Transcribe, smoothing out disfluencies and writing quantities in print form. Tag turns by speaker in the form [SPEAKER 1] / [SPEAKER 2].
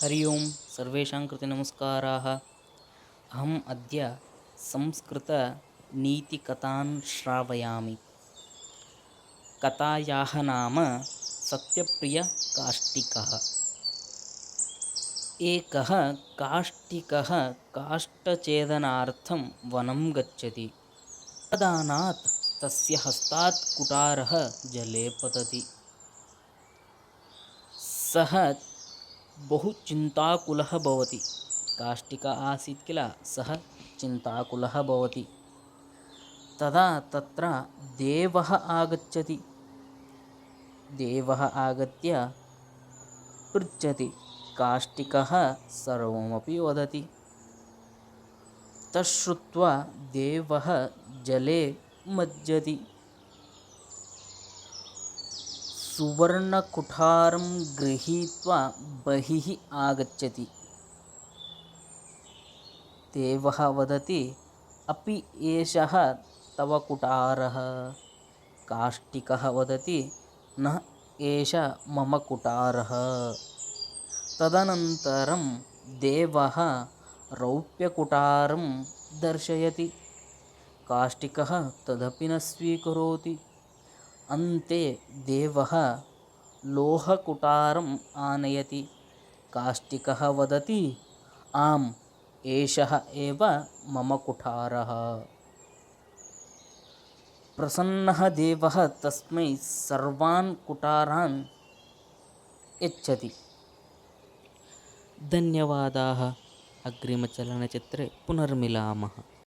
[SPEAKER 1] हरि ओं सर्वेषां कृते नमस्काराः। अहम् अद्य संस्कृतनीतिकथां श्रावयामि। कथायाः नाम सत्यप्रियकाष्टिकः। एकः काष्टिकः काष्ठछेदनार्थं वनं गच्छति। तदानात् तस्य हस्तात् कुठारः जले पतति। सः बहु चिन्ताकुलः भवति। काष्टिकः आसीत् किल, सः चिन्ताकुलः भवति। तदा तत्र देवः आगच्छति। देवः आगत्य पृच्छति। काष्टिकः सर्वमपि वदति। तच्छ्रुत्वा देवः जले मज्जति। सुवर्णकुठारं गृहीत्वा बहिः आगच्छति। देवः वदति, अपि एषः तव कुठारः? काष्टिकः वदति, न एष मम कुठारः। तदनन्तरं देवः रौप्यकुठारं दर्शयति। काष्टिकः तदपि न स्वीकरोति। अन्ते देवः लोहकुठारम् आनयति। काष्टिकः वदति, आम्, एषः एव मम कुठारः। प्रसन्नः देवः तस्मै सर्वान् कुठारान् यच्छति। धन्यवादाः। अग्रिमचलनचित्रे पुनर्मिलामः।